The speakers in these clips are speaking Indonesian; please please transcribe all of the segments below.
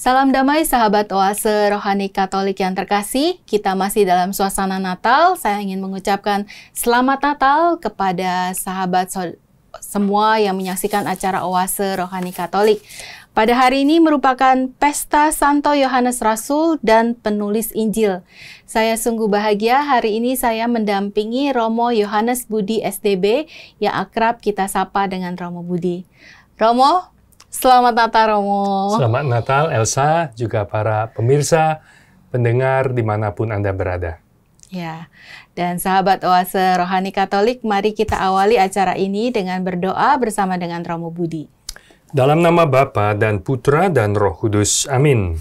Salam damai sahabat Oase Rohani Katolik yang terkasih, kita masih dalam suasana Natal. Saya ingin mengucapkan Selamat Natal kepada sahabat semua yang menyaksikan acara Oase Rohani Katolik. Pada hari ini merupakan Pesta Santo Yohanes Rasul dan Penulis Injil. Saya sungguh bahagia hari ini saya mendampingi Romo Yohanes Budi SDB yang akrab kita sapa dengan Romo Budi. Romo, selamat Natal Romo. Selamat Natal Elsa, juga para pemirsa, pendengar dimanapun Anda berada. Ya, dan sahabat Oase Rohani Katolik, mari kita awali acara ini dengan berdoa bersama dengan Romo Budi. Dalam nama Bapa dan Putra dan Roh Kudus, amin.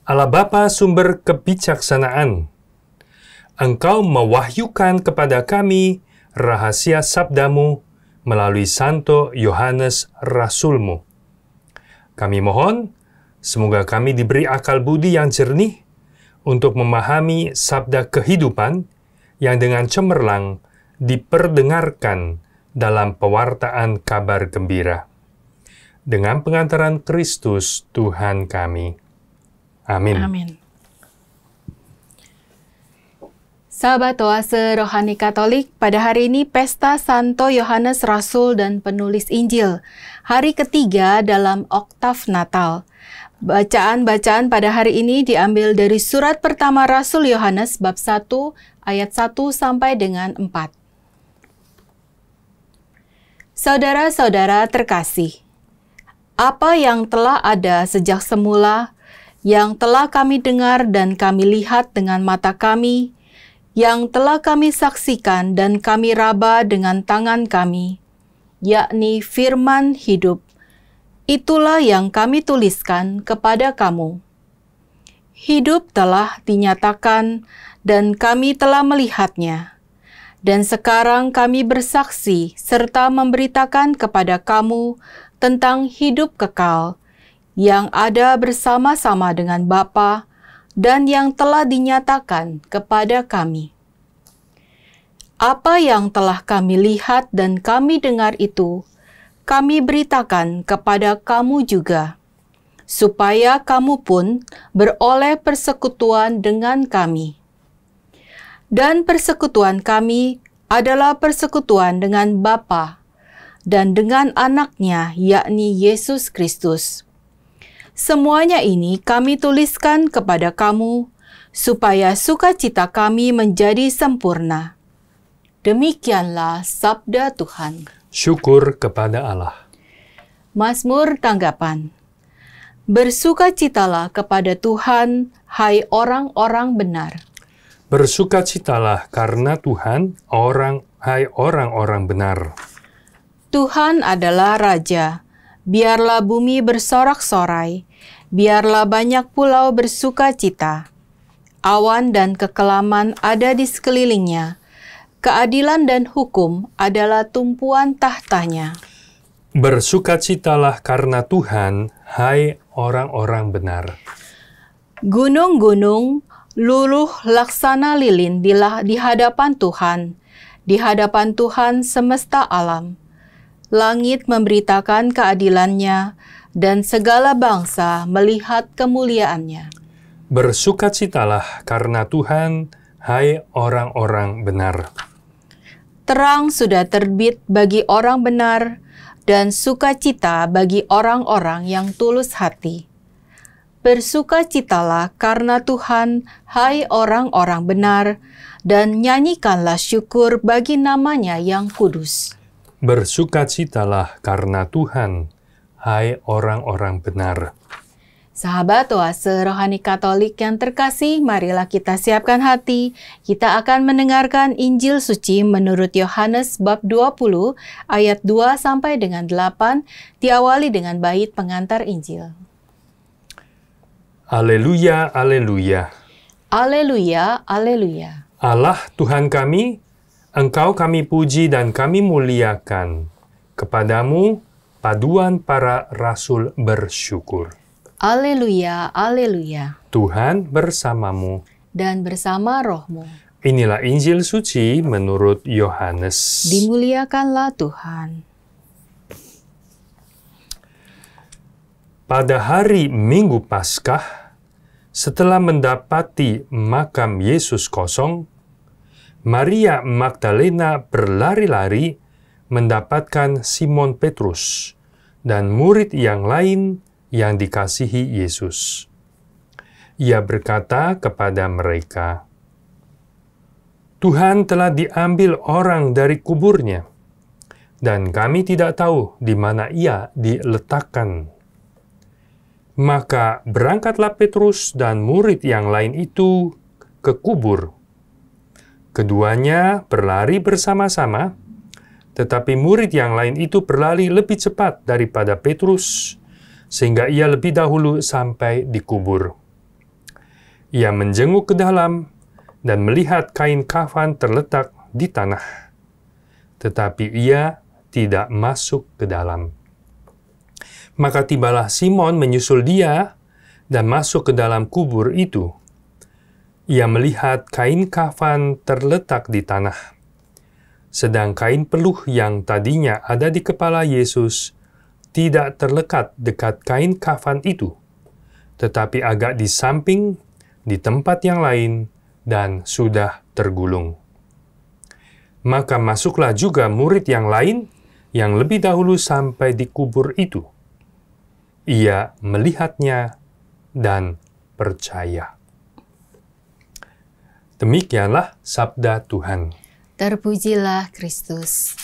Allah Bapa sumber kebijaksanaan, Engkau mewahyukan kepada kami rahasia sabdamu melalui Santo Yohanes Rasulmu. Kami mohon, semoga kami diberi akal budi yang jernih untuk memahami sabda kehidupan yang dengan cemerlang diperdengarkan dalam pewartaan kabar gembira. Dengan pengantaran Kristus Tuhan kami. Amin. Amin. Sahabat Oase Rohani Katolik, pada hari ini Pesta Santo Yohanes Rasul dan Penulis Injil, hari ketiga dalam oktav Natal. Bacaan-bacaan pada hari ini diambil dari surat pertama Rasul Yohanes bab 1 ayat 1 sampai dengan 4. Saudara-saudara terkasih, apa yang telah ada sejak semula, yang telah kami dengar dan kami lihat dengan mata kami, yang telah kami saksikan dan kami raba dengan tangan kami, yakni firman hidup, itulah yang kami tuliskan kepada kamu. Hidup telah dinyatakan dan kami telah melihatnya. Dan sekarang kami bersaksi serta memberitakan kepada kamu tentang hidup kekal yang ada bersama-sama dengan Bapa dan yang telah dinyatakan kepada kami. Apa yang telah kami lihat dan kami dengar itu, kami beritakan kepada kamu juga, supaya kamu pun beroleh persekutuan dengan kami. Dan persekutuan kami adalah persekutuan dengan Bapa dan dengan anaknya, yakni Yesus Kristus. Semuanya ini kami tuliskan kepada kamu, supaya sukacita kami menjadi sempurna. Demikianlah sabda Tuhan. Syukur kepada Allah. Mazmur tanggapan. Bersukacitalah kepada Tuhan, hai orang-orang benar. Bersukacitalah karena Tuhan, hai orang-orang benar. Tuhan adalah Raja, biarlah bumi bersorak-sorai, biarlah banyak pulau bersukacita. Awan dan kekelaman ada di sekelilingnya, keadilan dan hukum adalah tumpuan tahtanya. Bersukacitalah karena Tuhan, hai orang-orang benar. Gunung-gunung luluh laksana lilin di hadapan Tuhan, di hadapan Tuhan semesta alam. Langit memberitakan keadilannya, dan segala bangsa melihat kemuliaannya. Bersukacitalah karena Tuhan, hai orang-orang benar. Terang sudah terbit bagi orang benar, dan sukacita bagi orang-orang yang tulus hati. Bersukacitalah karena Tuhan, hai orang-orang benar, dan nyanyikanlah syukur bagi namanya yang kudus. Bersukacitalah karena Tuhan, hai orang-orang benar. Sahabat Oase Rohani Katolik yang terkasih, marilah kita siapkan hati. Kita akan mendengarkan Injil Suci menurut Yohanes bab 20 ayat 2 sampai dengan 8, diawali dengan bait pengantar Injil. Aleluya, aleluya. Aleluya, aleluya. Allah Tuhan kami, Engkau kami puji dan kami muliakan. Kepadamu paduan para rasul bersyukur. Aleluya, aleluya. Tuhan bersamamu. Dan bersama rohmu. Inilah Injil Suci menurut Yohanes. Dimuliakanlah Tuhan. Pada hari Minggu Paskah, setelah mendapati makam Yesus kosong, Maria Magdalena berlari-lari mendapatkan Simon Petrus dan murid yang lain yang dikasihi Yesus. Ia berkata kepada mereka, "Tuhan telah diambil orang dari kuburnya, dan kami tidak tahu di mana ia diletakkan." Maka berangkatlah Petrus dan murid yang lain itu ke kubur. Keduanya berlari bersama-sama, tetapi murid yang lain itu berlari lebih cepat daripada Petrus, sehingga ia lebih dahulu sampai di kubur. Ia menjenguk ke dalam dan melihat kain kafan terletak di tanah, tetapi ia tidak masuk ke dalam. Maka tibalah Simon menyusul dia dan masuk ke dalam kubur itu. Ia melihat kain kafan terletak di tanah, sedang kain peluh yang tadinya ada di kepala Yesus tidak terlekat dekat kain kafan itu, tetapi agak di samping, di tempat yang lain, dan sudah tergulung. Maka masuklah juga murid yang lain yang lebih dahulu sampai di kubur itu. Ia melihatnya dan percaya. Demikianlah sabda Tuhan. Terpujilah Kristus.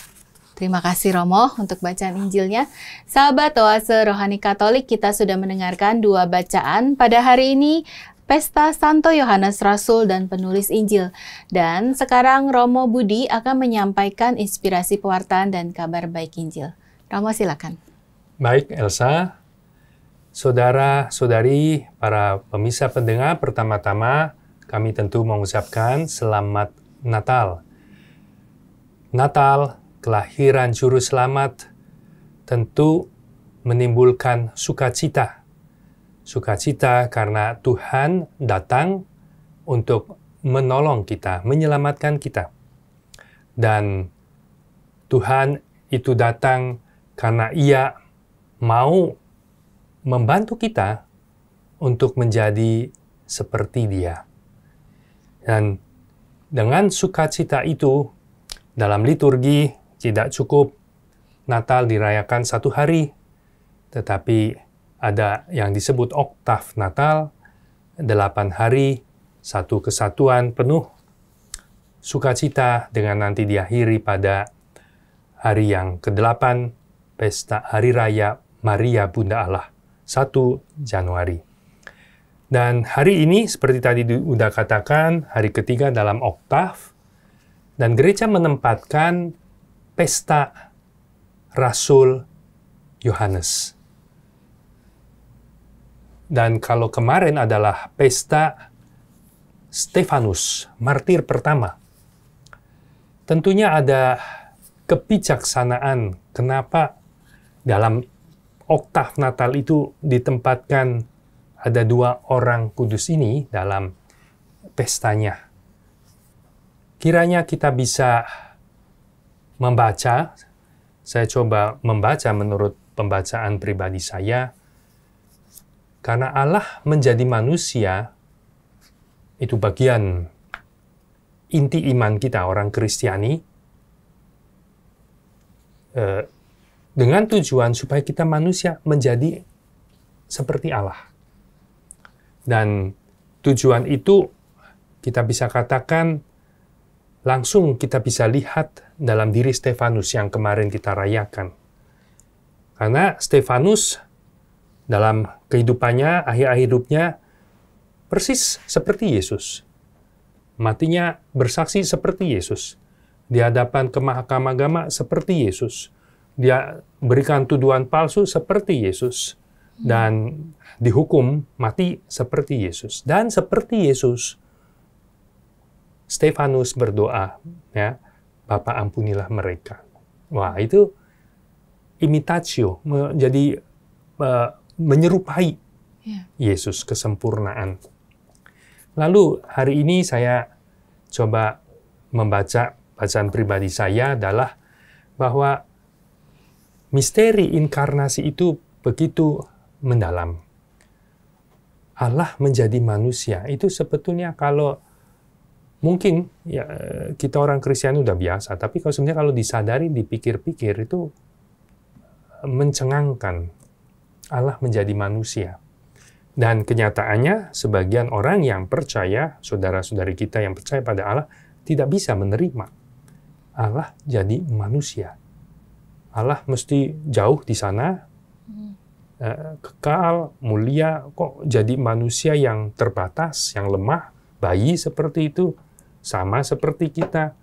Terima kasih Romo untuk bacaan Injilnya. Sahabat Oase Rohani Katolik, kita sudah mendengarkan 2 bacaan pada hari ini, Pesta Santo Yohanes Rasul dan Penulis Injil. Dan sekarang Romo Budi akan menyampaikan inspirasi pewartaan dan kabar baik Injil. Romo silakan. Baik Elsa, saudara-saudari, para pemirsa pendengar, pertama-tama kami tentu mengucapkan Selamat Natal. Natal, kelahiran Juru Selamat, tentu menimbulkan sukacita. Sukacita karena Tuhan datang untuk menolong kita, menyelamatkan kita. Dan Tuhan itu datang karena Ia mau membantu kita untuk menjadi seperti Dia. Dan dengan sukacita itu, dalam liturgi tidak cukup Natal dirayakan 1 hari, tetapi ada yang disebut oktav Natal, 8 hari, 1 kesatuan penuh sukacita dengan nanti diakhiri pada hari yang ke-8, Pesta Hari Raya Maria Bunda Allah, 1 Januari. Dan hari ini, seperti tadi sudah katakan, hari ketiga dalam oktav, dan gereja menempatkan Pesta Rasul Yohanes. Dan kalau kemarin adalah Pesta Stefanus, martir pertama. Tentunya ada kebijaksanaan kenapa dalam oktav Natal itu ditempatkan ada 2 orang kudus ini dalam pestanya. Kiranya kita bisa membaca, saya coba membaca menurut pembacaan pribadi saya, karena Allah menjadi manusia, itu bagian inti iman kita, orang Kristiani, dengan tujuan supaya kita manusia menjadi seperti Allah. Dan tujuan itu kita bisa katakan langsung kita bisa lihat dalam diri Stefanus yang kemarin kita rayakan. Karena Stefanus dalam kehidupannya, akhir-akhir hidupnya, persis seperti Yesus. Matinya bersaksi seperti Yesus. Di hadapan ke mahkamah agama seperti Yesus. Dia berikan tuduhan palsu seperti Yesus. Dan dihukum mati seperti Yesus. Dan seperti Yesus, Stefanus berdoa, ya, Bapa ampunilah mereka. Wah, itu imitatio, menjadi menyerupai Yesus, kesempurnaan. Lalu hari ini saya coba membaca bacaan pribadi saya adalah bahwa misteri inkarnasi itu begitu mendalam. Allah menjadi manusia itu sebetulnya kalau mungkin ya kita orang Kristen udah biasa, tapi kalau sebenarnya kalau disadari, dipikir-pikir itu mencengangkan. Allah menjadi manusia. Dan kenyataannya sebagian orang yang percaya, saudara-saudari kita yang percaya pada Allah, tidak bisa menerima Allah jadi manusia. Allah mesti jauh di sana, kekal, mulia, kok jadi manusia yang terbatas, yang lemah, bayi seperti itu, sama seperti kita,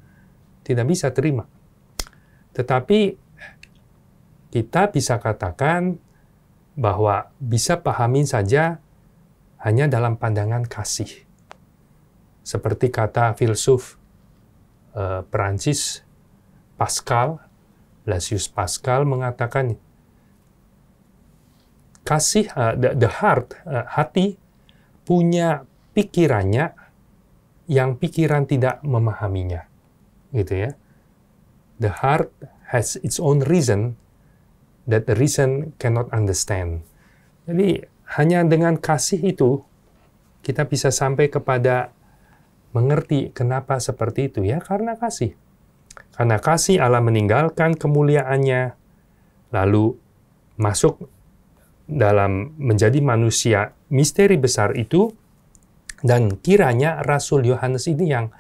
tidak bisa terima. Tetapi kita bisa katakan bahwa bisa pahamin saja hanya dalam pandangan kasih. Seperti kata filsuf Perancis Pascal, Blaisius Pascal mengatakan, kasih, the heart, hati, punya pikirannya yang pikiran tidak memahaminya. Gitu ya. The heart has its own reason that the reason cannot understand. Jadi, hanya dengan kasih itu, kita bisa sampai kepada mengerti kenapa seperti itu. Ya, karena kasih. Karena kasih Allah meninggalkan kemuliaannya, lalu masuk dalam menjadi manusia, misteri besar itu, dan kiranya Rasul Yohanes ini yang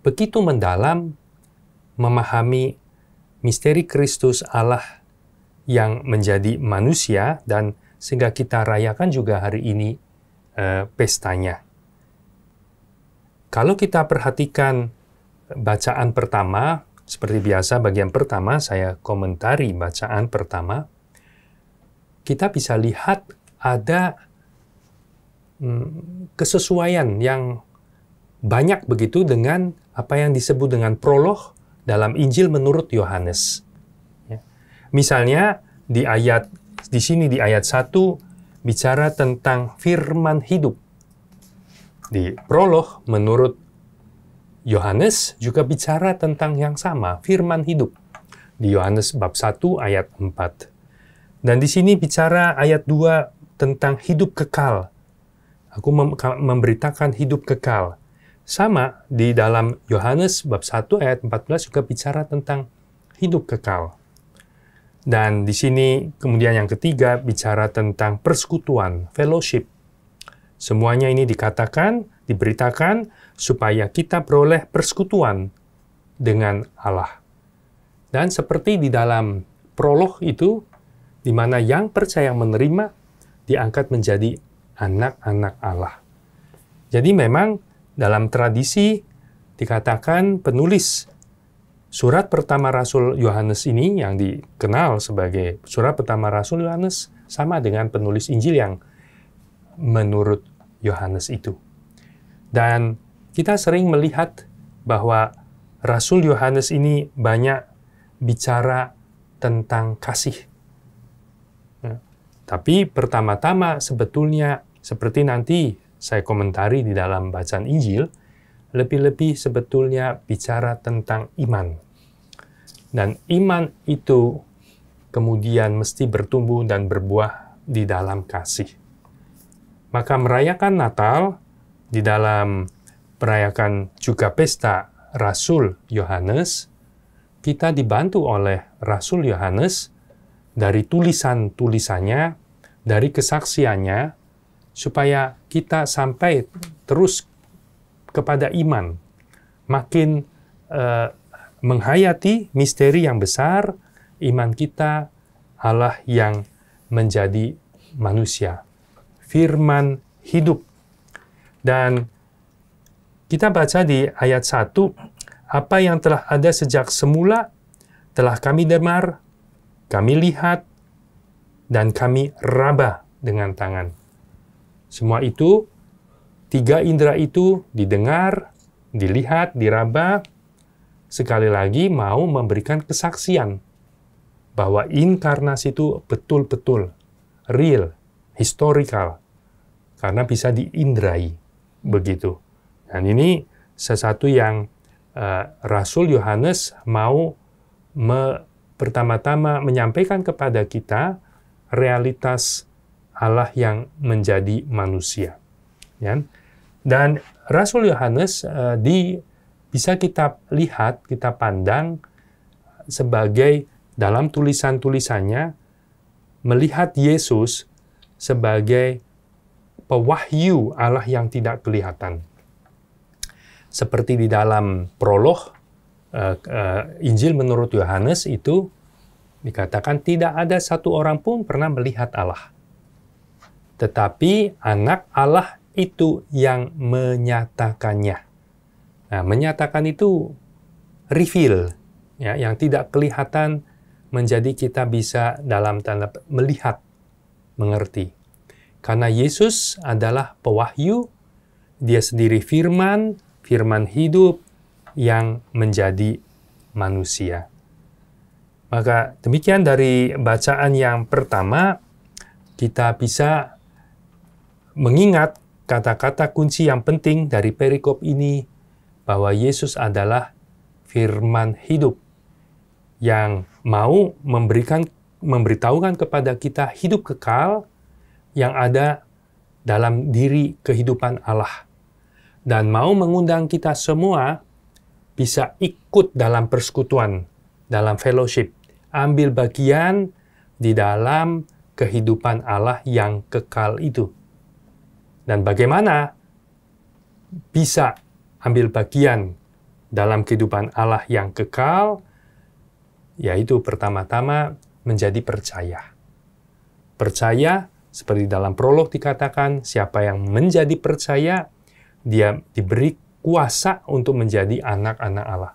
begitu mendalam memahami misteri Kristus Allah yang menjadi manusia, dan sehingga kita rayakan juga hari ini pestanya. Kalau kita perhatikan bacaan pertama, seperti biasa bagian pertama saya komentari bacaan pertama, kita bisa lihat ada kesesuaian yang banyak begitu dengan apa yang disebut dengan prolog dalam Injil menurut Yohanes. Misalnya di sini di ayat 1 bicara tentang firman hidup. Di prolog menurut Yohanes juga bicara tentang yang sama, firman hidup. Di Yohanes bab 1 ayat 4. Dan di sini bicara ayat 2 tentang hidup kekal. Aku memberitakan hidup kekal. Sama di dalam Yohanes bab 1 ayat 14 juga bicara tentang hidup kekal. Dan di sini kemudian yang ketiga bicara tentang persekutuan, fellowship. Semuanya ini dikatakan, diberitakan supaya kita beroleh persekutuan dengan Allah. Dan seperti di dalam prolog itu, di mana yang percaya menerima diangkat menjadi anak-anak Allah. Jadi memang dalam tradisi dikatakan penulis surat pertama Rasul Yohanes ini yang dikenal sebagai surat pertama Rasul Yohanes sama dengan penulis Injil yang menurut Yohanes itu. Dan kita sering melihat bahwa Rasul Yohanes ini banyak bicara tentang kasih. Tapi pertama-tama sebetulnya seperti nanti saya komentari di dalam bacaan Injil, lebih-lebih sebetulnya bicara tentang iman. Dan iman itu kemudian mesti bertumbuh dan berbuah di dalam kasih. Maka merayakan Natal, di dalam merayakan juga pesta Rasul Yohanes, kita dibantu oleh Rasul Yohanes dari tulisan-tulisannya, dari kesaksiannya, supaya kita sampai terus kepada iman, makin menghayati misteri yang besar, iman kita, Allah yang menjadi manusia, firman hidup. Dan kita baca di ayat 1, apa yang telah ada sejak semula, telah kami dengar, kami lihat, dan kami raba dengan tangan. Semua itu, 3 indera itu didengar, dilihat, diraba, sekali lagi mau memberikan kesaksian bahwa inkarnasi itu betul-betul real, historical, karena bisa diindrai begitu. Dan ini sesuatu yang Rasul Yohanes mau pertama-tama menyampaikan kepada kita realitas Allah yang menjadi manusia. Ya. Dan Rasul Yohanes bisa kita lihat, kita pandang sebagai dalam tulisan-tulisannya melihat Yesus sebagai pewahyu Allah yang tidak kelihatan. Seperti di dalam prolog Injil menurut Yohanes itu dikatakan tidak ada satu orang pun pernah melihat Allah. Tetapi anak Allah itu yang menyatakannya. Nah, menyatakan itu reveal, ya, yang tidak kelihatan menjadi kita bisa dalam tanda melihat, mengerti. Karena Yesus adalah pewahyu, dia sendiri firman hidup yang menjadi manusia. Maka demikian dari bacaan yang pertama, kita bisa mengingat kata-kata kunci yang penting dari perikop ini, bahwa Yesus adalah firman hidup yang mau memberitahukan kepada kita hidup kekal yang ada dalam diri kehidupan Allah. Dan mau mengundang kita semua bisa ikut dalam persekutuan, dalam fellowship, ambil bagian di dalam kehidupan Allah yang kekal itu. Dan bagaimana bisa ambil bagian dalam kehidupan Allah yang kekal, yaitu pertama-tama menjadi percaya. Percaya, seperti dalam prolog dikatakan, siapa yang menjadi percaya, dia diberi kuasa untuk menjadi anak-anak Allah.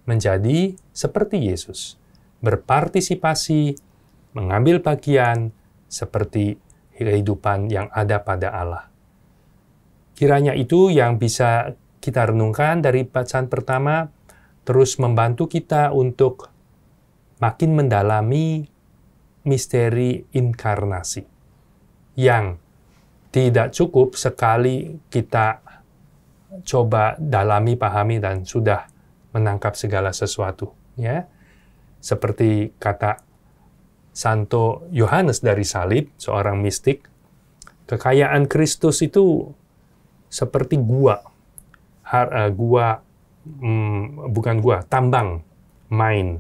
Menjadi seperti Yesus. Berpartisipasi, mengambil bagian, seperti kehidupan yang ada pada Allah. Kiranya itu yang bisa kita renungkan dari bacaan pertama, terus membantu kita untuk makin mendalami misteri inkarnasi. Yang tidak cukup sekali kita coba dalami, pahami, dan sudah menangkap segala sesuatu. Ya, seperti kata Santo Yohanes dari Salib, seorang mistik, kekayaan Kristus itu seperti tambang, mine,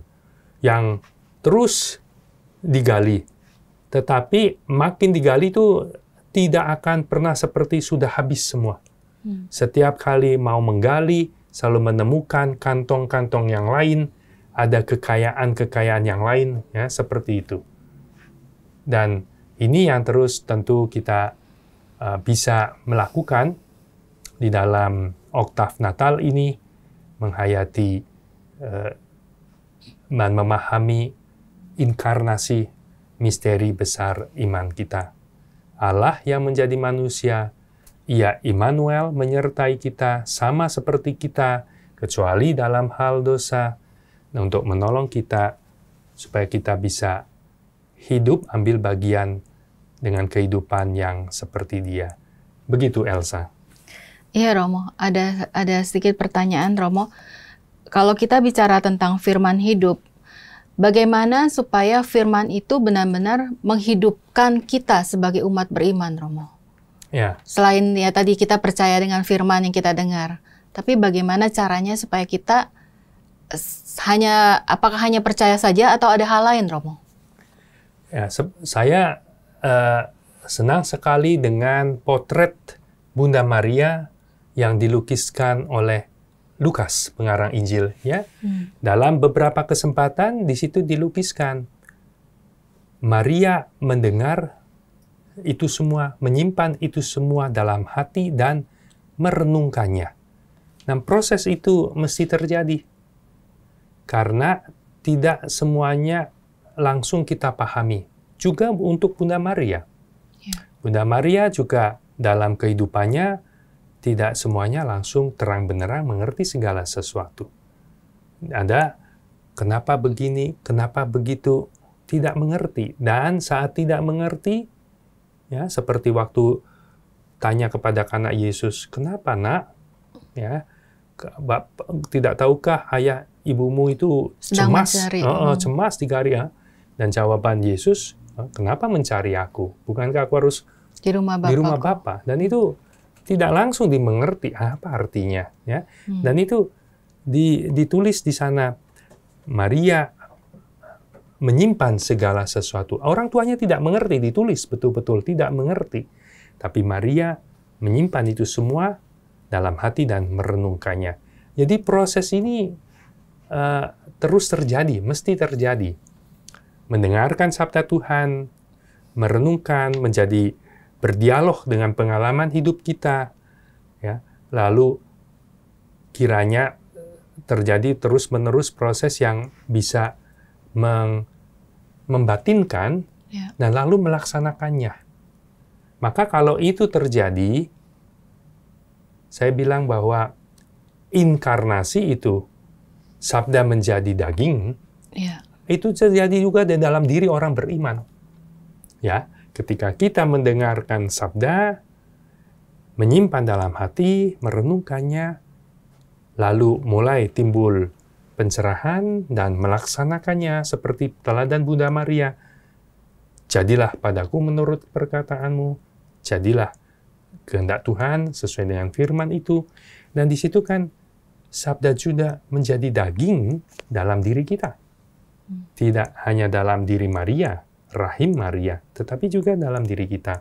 yang terus digali. Tetapi makin digali itu tidak akan pernah seperti sudah habis semua. Setiap kali mau menggali, selalu menemukan kantong-kantong yang lain, ada kekayaan-kekayaan yang lain, ya, seperti itu. Dan ini yang terus tentu kita bisa melakukan di dalam oktav Natal ini, menghayati dan memahami inkarnasi misteri besar iman kita. Allah yang menjadi manusia, Ia Immanuel menyertai kita sama seperti kita, kecuali dalam hal dosa, untuk menolong kita supaya kita bisa hidup, ambil bagian dengan kehidupan yang seperti Dia. Begitu, Elsa. Iya, Romo. Ada sedikit pertanyaan, Romo. Kalau kita bicara tentang firman hidup, bagaimana supaya firman itu benar-benar menghidupkan kita sebagai umat beriman, Romo? Ya. Selain ya tadi kita percaya dengan firman yang kita dengar, tapi bagaimana caranya supaya kita apakah hanya percaya saja atau ada hal lain, Romo? Ya, saya senang sekali dengan potret Bunda Maria yang dilukiskan oleh Lukas, pengarang Injil, ya. Dalam beberapa kesempatan di situ dilukiskan Maria mendengar itu semua, menyimpan itu semua dalam hati dan merenungkannya. Dan proses itu mesti terjadi karena tidak semuanya langsung kita pahami. Juga untuk Bunda Maria. Bunda Maria juga dalam kehidupannya tidak semuanya langsung terang benderang mengerti segala sesuatu. Ada kenapa begini, kenapa begitu, tidak mengerti. Dan saat tidak mengerti, ya, seperti waktu tanya kepada anak Yesus, kenapa nak? Ya, tidak tahukah ayah ibumu itu cemas, cemas digari, ya? Dan jawaban Yesus, kenapa mencari aku? Bukankah aku harus di rumah Bapa? Dan itu tidak langsung dimengerti apa artinya, ya. Dan itu ditulis di sana, Maria menyimpan segala sesuatu. Orang tuanya tidak mengerti, ditulis betul-betul tidak mengerti. Tapi Maria menyimpan itu semua dalam hati dan merenungkannya. Jadi proses ini terus terjadi, mesti terjadi. Mendengarkan sabda Tuhan, merenungkan, menjadi berdialog dengan pengalaman hidup kita, ya. Lalu kiranya terjadi terus-menerus proses yang bisa membatinkan dan lalu melaksanakannya. Maka kalau itu terjadi, saya bilang bahwa inkarnasi itu, sabda menjadi daging, itu terjadi juga di dalam diri orang beriman. Ya, ketika kita mendengarkan sabda, menyimpan dalam hati, merenungkannya, lalu mulai timbul pencerahan dan melaksanakannya seperti teladan Bunda Maria. Jadilah padaku menurut perkataanmu, jadilah kehendak Tuhan sesuai dengan firman itu. Dan di situ kan sabda juga menjadi daging dalam diri kita. Tidak hanya dalam diri Maria, rahim Maria, tetapi juga dalam diri kita.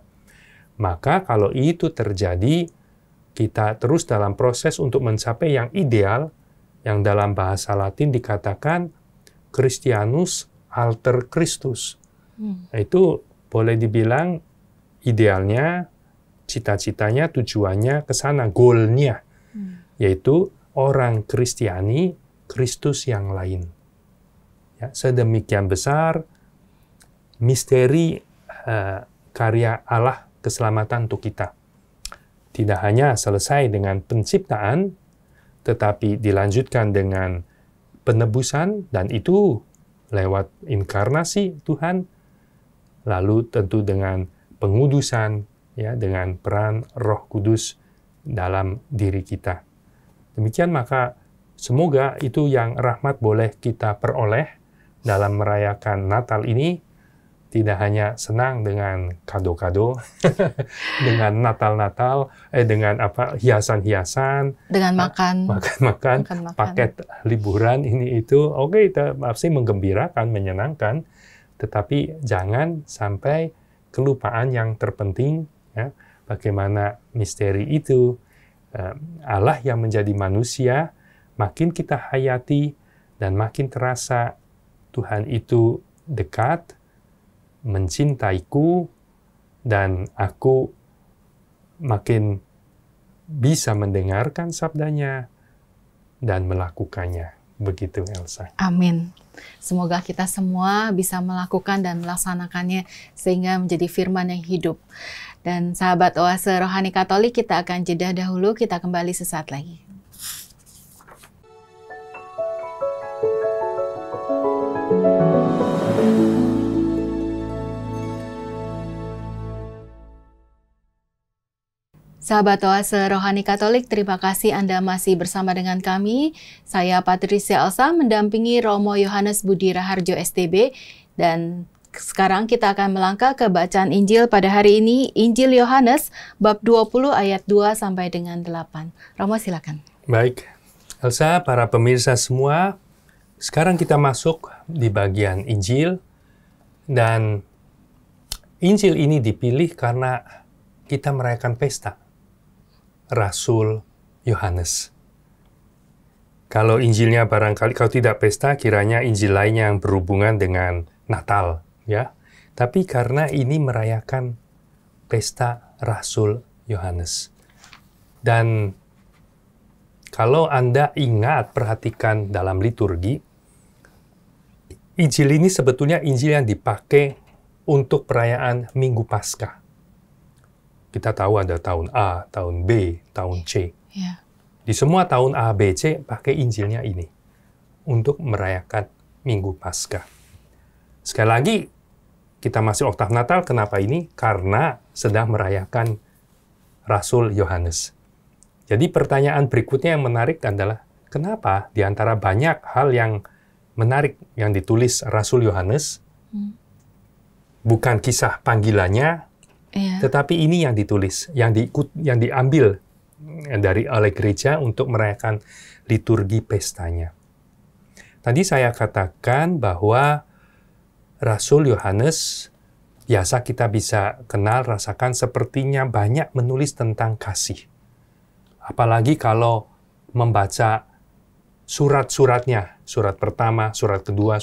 Maka kalau itu terjadi, kita terus dalam proses untuk mencapai yang ideal, yang dalam bahasa Latin dikatakan Christianus alter Christus. Itu boleh dibilang idealnya, cita-citanya, tujuannya ke sana, goalnya, yaitu orang Kristiani, Kristus yang lain. Ya, sedemikian besar misteri karya Allah keselamatan untuk kita. Tidak hanya selesai dengan penciptaan, tetapi dilanjutkan dengan penebusan, dan itu lewat inkarnasi Tuhan, lalu tentu dengan pengudusan, ya, dengan peran Roh Kudus dalam diri kita. Demikian, maka semoga itu yang rahmat boleh kita peroleh dalam merayakan Natal ini, tidak hanya senang dengan kado-kado, dengan Natal-Natal, dengan hiasan-hiasan, dengan makan, paket liburan ini itu, oke, itu pasti menggembirakan, menyenangkan, tetapi jangan sampai kelupaan yang terpenting, ya, bagaimana misteri itu, Allah yang menjadi manusia, makin kita hayati dan makin terasa Tuhan itu dekat, mencintaiku, dan aku makin bisa mendengarkan sabdanya dan melakukannya. Begitu, Elsa. Amin. Semoga kita semua bisa melakukan dan melaksanakannya sehingga menjadi firman yang hidup. Dan sahabat Oase Rohani Katolik, kita akan jeda dahulu, kita kembali sesaat lagi. Sahabat Oase Rohani Katolik, terima kasih Anda masih bersama dengan kami. Saya Patricia Elsa mendampingi Romo Yohanes Budi Raharjo STB, dan sekarang kita akan melangkah ke bacaan Injil pada hari ini, Injil Yohanes bab 20 ayat 2 sampai dengan 8. Romo, silakan. Baik, Elsa, para pemirsa semua, sekarang kita masuk di bagian Injil, dan Injil ini dipilih karena kita merayakan pesta Rasul Yohanes. Kalau Injilnya barangkali, kalau tidak pesta, kiranya Injil lainnya yang berhubungan dengan Natal, ya. Tapi karena ini merayakan pesta Rasul Yohanes. Dan kalau Anda ingat, perhatikan dalam liturgi, Injil ini sebetulnya Injil yang dipakai untuk perayaan Minggu Paskah. Kita tahu ada tahun A, tahun B, tahun C. Ya. Di semua tahun A, B, C pakai Injilnya ini untuk merayakan Minggu Paskah. Sekali lagi, kita masih oktav Natal. Kenapa ini? Karena sedang merayakan Rasul Yohanes. Jadi pertanyaan berikutnya yang menarik adalah, kenapa di antara banyak hal yang menarik yang ditulis Rasul Yohanes, bukan kisah panggilannya, tetapi ini yang ditulis, yang diambil oleh gereja untuk merayakan liturgi pestanya. Tadi saya katakan bahwa Rasul Yohanes biasa kita bisa kenal, rasakan sepertinya banyak menulis tentang kasih. Apalagi kalau membaca surat-suratnya, surat pertama, surat kedua,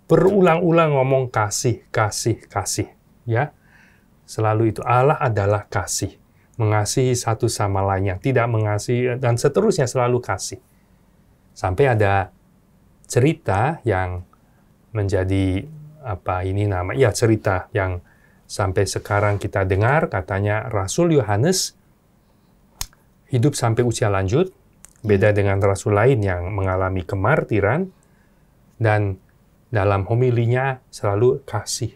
berulang-ulang ngomong kasih, kasih, kasih. Ya, selalu itu Allah adalah kasih, mengasihi satu sama lainnya, tidak mengasihi, dan seterusnya selalu kasih. Sampai ada cerita yang menjadi cerita yang sampai sekarang kita dengar, katanya Rasul Yohanes hidup sampai usia lanjut, beda dengan rasul lain yang mengalami kemartiran, dan dalam homilinya selalu kasih,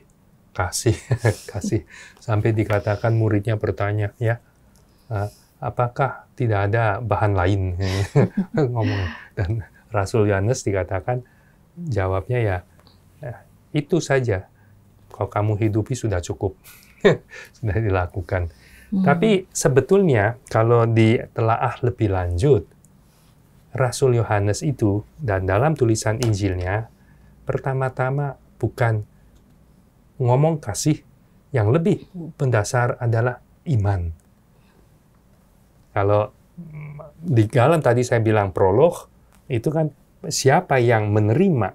kasih. Sampai dikatakan muridnya bertanya, ya, apakah tidak ada bahan lain? Ngomong. Dan Rasul Yohanes dikatakan, jawabnya ya, itu saja. Kalau kamu hidupi sudah cukup. Sudah dilakukan. Tapi sebetulnya kalau ditelaah lebih lanjut, Rasul Yohanes itu, dan dalam tulisan Injilnya, pertama-tama bukan ngomong kasih, yang lebih mendasar adalah iman. Kalau di dalam tadi saya bilang prolog, itu kan siapa yang menerima,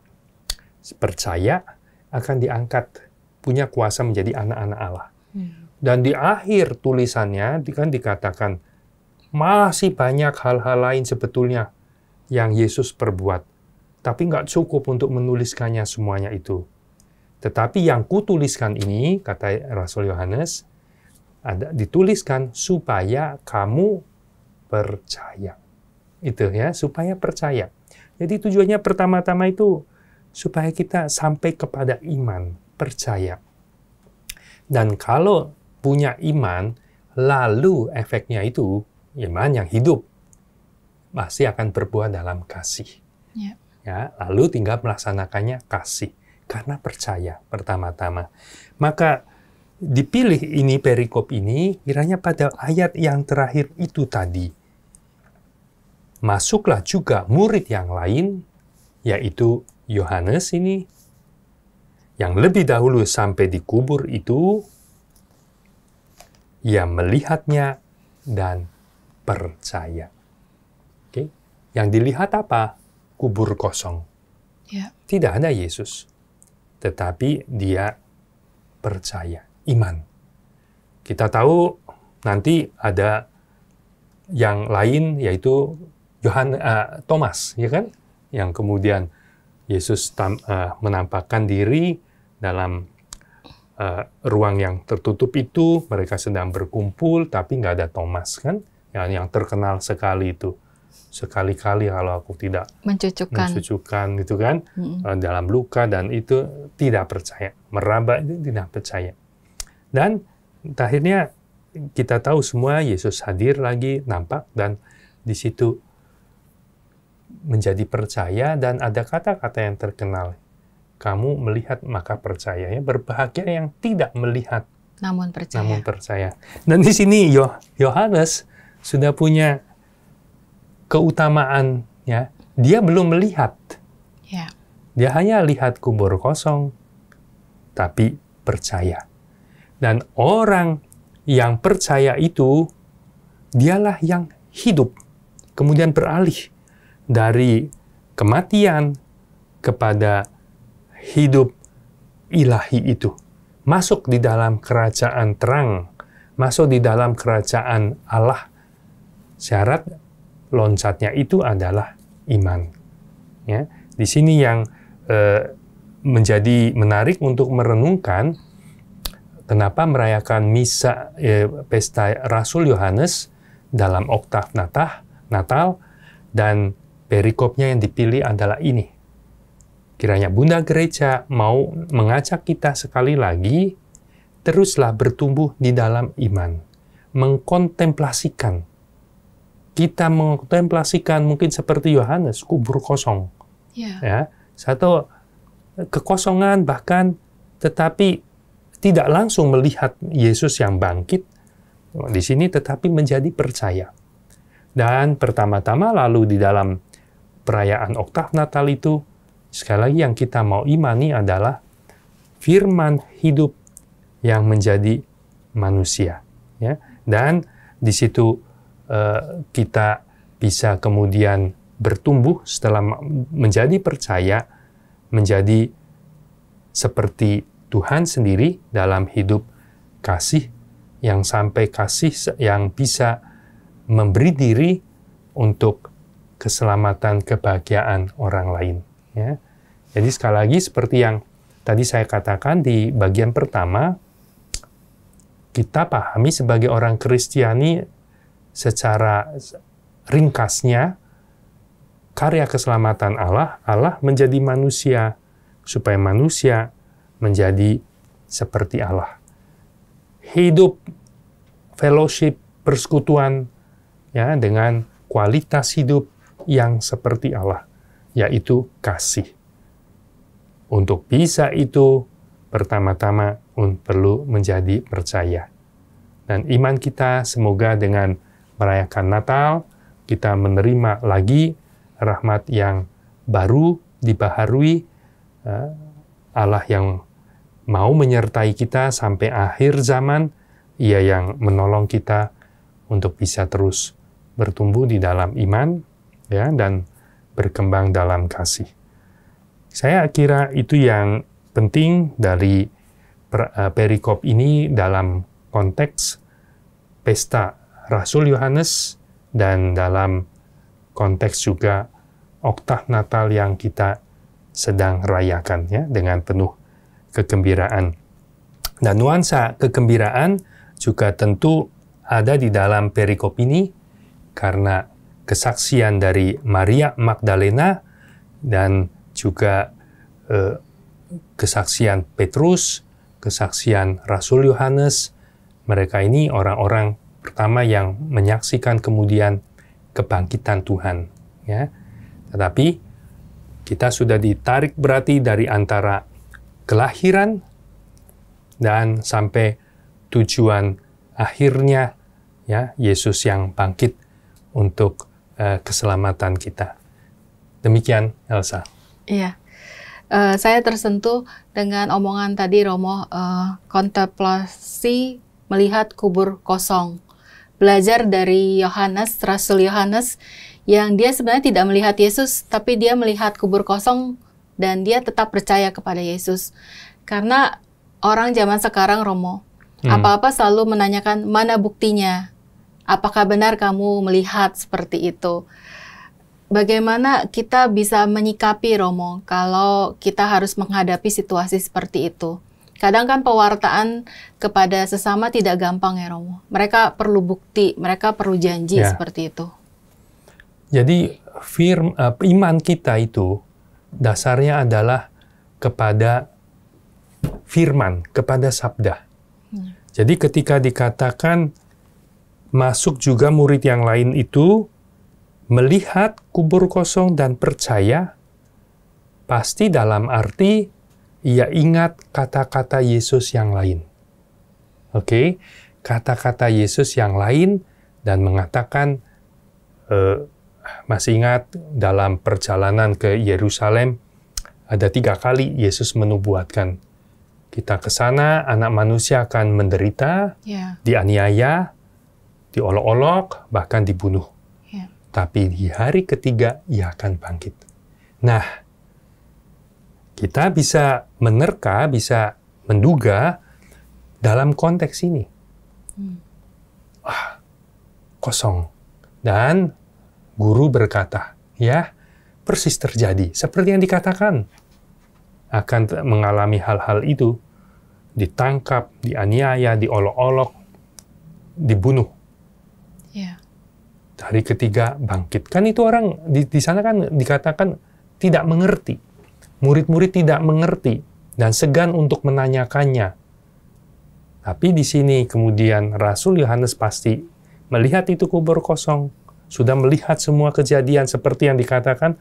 percaya, akan diangkat, punya kuasa menjadi anak-anak Allah. Dan di akhir tulisannya kan dikatakan, masih banyak hal-hal lain sebetulnya yang Yesus perbuat. Tapi nggak cukup untuk menuliskannya semuanya itu. Tetapi yang kutuliskan ini, kata Rasul Yohanes, dituliskan supaya kamu percaya. Itu ya, supaya percaya. Jadi tujuannya pertama-tama itu supaya kita sampai kepada iman, percaya. Dan kalau punya iman, lalu efeknya itu iman yang hidup, pasti akan berbuah dalam kasih. Ya, lalu tinggal melaksanakannya kasih, karena percaya pertama-tama. Maka dipilih ini perikop ini, kiranya pada ayat yang terakhir itu tadi. Masuklah juga murid yang lain, yaitu Yohanes ini, yang lebih dahulu sampai di kubur itu, ia melihatnya dan percaya. Oke? Yang dilihat apa? Kubur kosong. Tidak ada Yesus. Tetapi dia percaya, iman. Kita tahu nanti ada yang lain, yaitu Thomas, ya kan? Yang kemudian Yesus menampakkan diri dalam ruang yang tertutup itu, mereka sedang berkumpul, tapi nggak ada Thomas, kan? Yang terkenal sekali itu. Sekali-kali kalau aku tidak mencucukkan gitu kan, dalam luka, dan itu tidak percaya. Meraba itu tidak percaya. Dan akhirnya kita tahu semua Yesus hadir lagi, nampak, dan di situ menjadi percaya, dan ada kata-kata yang terkenal. Kamu melihat maka percaya. Ya, berbahagia yang tidak melihat namun percaya. Dan di sini Yohanes sudah punya keutamaan, ya. Dia belum melihat. Dia hanya lihat kubur kosong, tapi percaya. Dan orang yang percaya itu, dialah yang hidup, kemudian beralih dari kematian kepada hidup ilahi itu. Masuk di dalam kerajaan terang, masuk di dalam kerajaan Allah. Syarat loncatnya itu adalah iman. Ya, di sini yang menjadi menarik untuk merenungkan kenapa merayakan misa pesta Rasul Yohanes dalam oktav Natal, dan perikopnya yang dipilih adalah ini. Kiranya Bunda Gereja mau mengajak kita sekali lagi, teruslah bertumbuh di dalam iman, mengkontemplasikan. Kita mengkontemplasikan mungkin seperti Yohanes, kubur kosong. Ya, satu kekosongan bahkan, tetapi tidak langsung melihat Yesus yang bangkit di sini, tetapi menjadi percaya. Dan pertama-tama lalu di dalam perayaan Oktav Natal itu, sekali lagi yang kita mau imani adalah firman hidup yang menjadi manusia. Ya. Dan di situ kita bisa kemudian bertumbuh setelah menjadi percaya, menjadi seperti Tuhan sendiri dalam hidup kasih, yang sampai kasih yang bisa memberi diri untuk keselamatan, kebahagiaan orang lain. Ya. Jadi sekali lagi seperti yang tadi saya katakan di bagian pertama, kita pahami sebagai orang Kristiani secara ringkasnya, karya keselamatan Allah menjadi manusia, supaya manusia menjadi seperti Allah. Hidup, fellowship, persekutuan, ya, dengan kualitas hidup yang seperti Allah, yaitu kasih. Untuk bisa itu, pertama-tama perlu menjadi percaya. Dan iman kita semoga dengan merayakan Natal, kita menerima lagi rahmat yang baru, dibaharui, Allah yang mau menyertai kita sampai akhir zaman, Ia yang menolong kita untuk bisa terus bertumbuh di dalam iman, ya, dan berkembang dalam kasih. Saya kira itu yang penting dari perikop ini dalam konteks pesta Rasul Yohanes dan dalam konteks juga Oktav Natal yang kita sedang rayakan, ya, dengan penuh kegembiraan. Dan nuansa kegembiraan juga tentu ada di dalam perikop ini karena kesaksian dari Maria Magdalena dan juga kesaksian Petrus, kesaksian Rasul Yohanes. Mereka ini orang-orang pertama yang menyaksikan kemudian kebangkitan Tuhan. Ya. Tetapi kita sudah ditarik berarti dari antara kelahiran dan sampai tujuan akhirnya, ya, Yesus yang bangkit untuk keselamatan kita. Demikian, Elsa. Iya, saya tersentuh dengan omongan tadi Romo, kontemplasi melihat kubur kosong. Belajar dari Yohanes, Rasul Yohanes, yang dia sebenarnya tidak melihat Yesus, tapi dia melihat kubur kosong dan dia tetap percaya kepada Yesus. Karena orang zaman sekarang, Romo, apa-apa selalu menanyakan mana buktinya. Apakah benar kamu melihat seperti itu? Bagaimana kita bisa menyikapi, Romo, kalau kita harus menghadapi situasi seperti itu? Kadang kan pewartaan kepada sesama tidak gampang, ya, Romo. Mereka perlu bukti, mereka perlu janji, ya, seperti itu. Jadi iman kita itu dasarnya adalah kepada firman, kepada sabda. Jadi ketika dikatakan masuk juga murid yang lain itu melihat kubur kosong dan percaya, pasti dalam arti ia ingat kata-kata Yesus yang lain. Oke, kata-kata Yesus yang lain dan mengatakan, masih ingat dalam perjalanan ke Yerusalem, ada 3 kali Yesus menubuatkan, kita ke sana, anak manusia akan menderita, dianiaya, diolok-olok, bahkan dibunuh. Tapi di hari ketiga, ia akan bangkit. Nah, kita bisa menerka, bisa menduga dalam konteks ini. Kosong. Dan guru berkata, ya, persis terjadi. Seperti yang dikatakan. Akan mengalami hal-hal itu. Ditangkap, dianiaya, diolok-olok, dibunuh. Hari ketiga bangkit. Kan itu orang di sana kan dikatakan tidak mengerti. Murid-murid tidak mengerti dan segan untuk menanyakannya. Tapi di sini kemudian Rasul Yohanes pasti melihat itu kubur kosong. Sudah melihat semua kejadian seperti yang dikatakan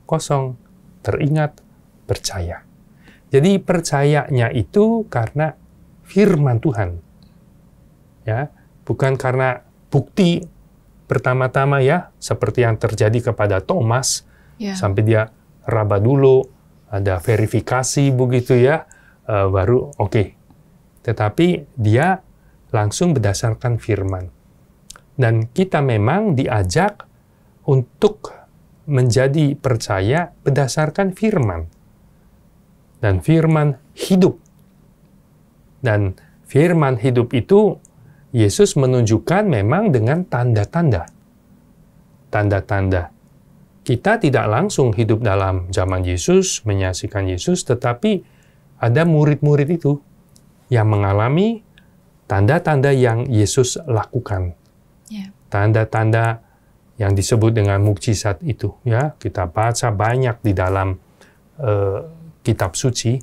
kosong. Teringat, percaya. Jadi percayanya itu karena firman Tuhan. Ya, bukan karena bukti pertama-tama ya, seperti yang terjadi kepada Thomas, sampai dia raba dulu, ada verifikasi begitu ya, baru oke. Tetapi dia langsung berdasarkan firman. Dan kita memang diajak untuk menjadi percaya berdasarkan firman. Dan firman hidup. Dan firman hidup itu Yesus menunjukkan memang dengan tanda-tanda. Tanda-tanda. Kita tidak langsung hidup dalam zaman Yesus, menyaksikan Yesus, tetapi ada murid-murid itu yang mengalami tanda-tanda yang Yesus lakukan. Tanda-tanda yang disebut dengan mukjizat itu. Ya, kita baca banyak di dalam kitab suci,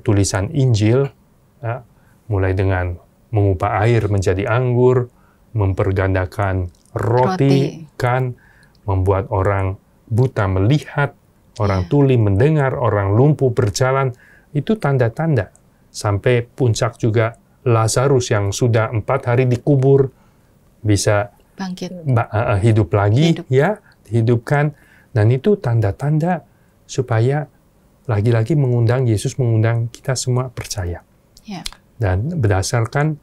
tulisan Injil, ya, mulai dengan mengubah air menjadi anggur, mempergandakan roti, kan, membuat orang buta melihat, orang tuli mendengar, orang lumpuh berjalan. Itu tanda-tanda. Sampai puncak juga Lazarus yang sudah 4 hari dikubur, bisa bangkit, hidup lagi, ya, dihidupkan. Dan itu tanda-tanda supaya lagi-lagi Yesus mengundang kita semua percaya. Dan berdasarkan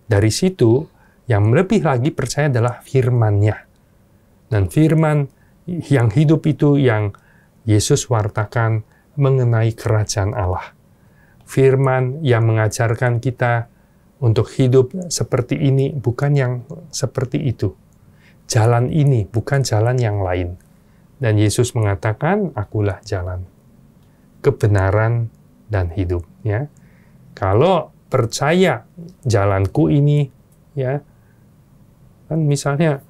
dari situ, yang lebih lagi percaya adalah firman-Nya. Dan firman yang hidup itu yang Yesus wartakan mengenai kerajaan Allah. Firman yang mengajarkan kita untuk hidup seperti ini, bukan yang seperti itu. Jalan ini, bukan jalan yang lain. Dan Yesus mengatakan, akulah jalan, kebenaran, dan hidup. Ya. Kalau percaya jalanku ini, ya, kan misalnya,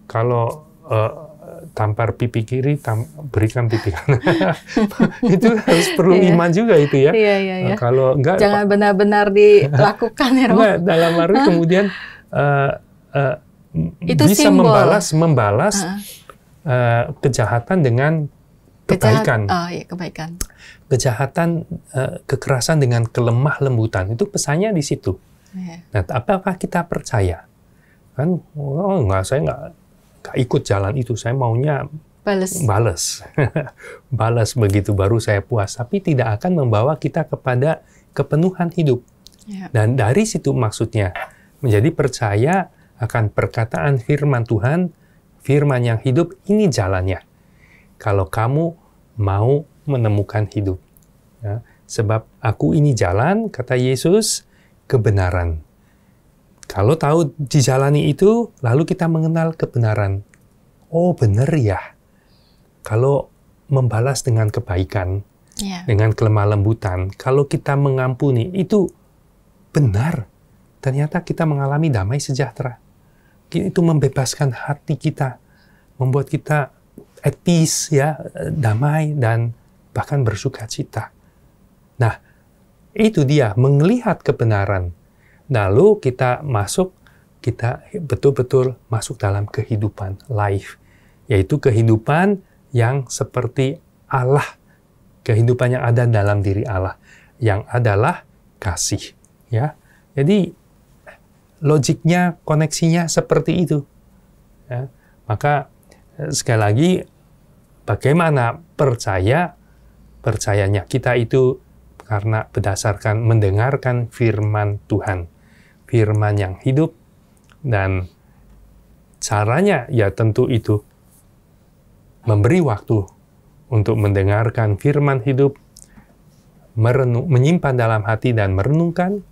kalau tampar pipi kiri, berikan pipi kanan. Itu harus perlu iman juga itu ya. Kalau enggak, jangan benar-benar dilakukan ya, Romo. Dalam arti kemudian itu bisa simbol. membalas kejahatan dengan kebaikan. Kebaikan. Kejahatan, kekerasan dengan kelemah lembutan. Itu pesannya di situ. Nah, apakah kita percaya? Kan, saya nggak ikut jalan itu, saya maunya balas. Balas begitu baru saya puas, tapi tidak akan membawa kita kepada kepenuhan hidup. Dan dari situ maksudnya menjadi percaya akan perkataan firman Tuhan, firman yang hidup, ini jalannya. Kalau kamu mau menemukan hidup. Ya, sebab aku ini jalan, kata Yesus, kebenaran. Kalau tahu dijalani itu, lalu kita mengenal kebenaran. Oh, benar ya. Kalau membalas dengan kebaikan, dengan kelemah lembutan, kalau kita mengampuni, itu benar. Ternyata kita mengalami damai sejahtera. Itu membebaskan hati kita, membuat kita at peace, ya, damai, dan bahkan bersuka cita. Nah, itu dia, melihat kebenaran. Lalu kita betul-betul masuk dalam kehidupan, life. Yaitu kehidupan yang seperti Allah. Kehidupan yang ada dalam diri Allah. Yang adalah kasih. Ya. Jadi, logiknya, koneksinya seperti itu. Ya. Maka, sekali lagi, bagaimana percayanya kita itu karena berdasarkan mendengarkan firman Tuhan. Firman yang hidup, dan caranya ya tentu itu memberi waktu untuk mendengarkan firman hidup, menyimpan dalam hati dan merenungkan,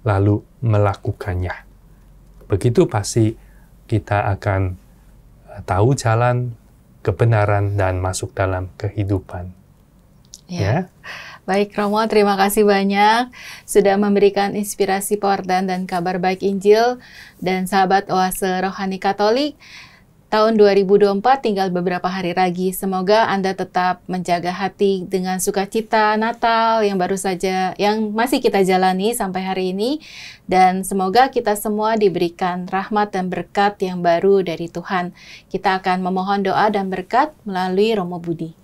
lalu melakukannya. Begitu pasti kita akan tahu jalan, kebenaran, dan masuk dalam kehidupan. Ya. Baik, Romo, terima kasih banyak sudah memberikan inspirasi pewartaan dan kabar baik Injil. Dan sahabat Oase Rohani Katolik, tahun 2024 tinggal beberapa hari lagi. Semoga Anda tetap menjaga hati dengan sukacita Natal yang masih kita jalani sampai hari ini. Dan semoga kita semua diberikan rahmat dan berkat yang baru dari Tuhan. Kita akan memohon doa dan berkat melalui Romo Budi.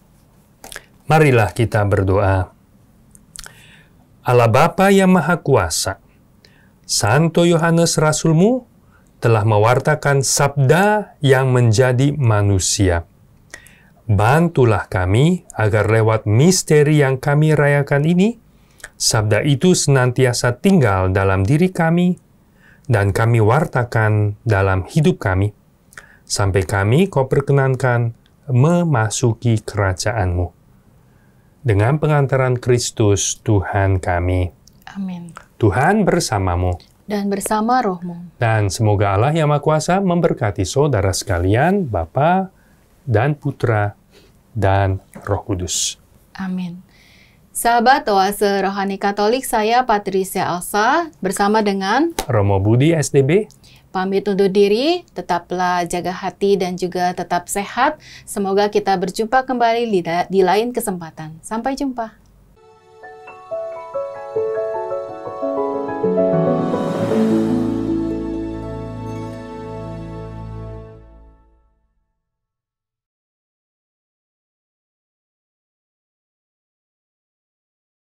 Marilah kita berdoa. Allah Bapa yang Maha Kuasa, Santo Yohanes Rasulmu telah mewartakan sabda yang menjadi manusia. Bantulah kami agar lewat misteri yang kami rayakan ini, sabda itu senantiasa tinggal dalam diri kami, dan kami wartakan dalam hidup kami, sampai kami Kau perkenankan memasuki kerajaan-Mu. Dengan pengantaran Kristus Tuhan kami. Amin. Tuhan bersamamu. Dan bersama rohmu. Dan semoga Allah yang Maha Kuasa memberkati saudara sekalian, Bapa dan Putra dan Roh Kudus. Amin. Sahabat Oase Rohani Katolik, saya Patricia Elsa bersama dengan Romo Budi SDB. pamit undur diri, tetaplah jaga hati dan juga tetap sehat. Semoga kita berjumpa kembali di lain kesempatan. Sampai jumpa.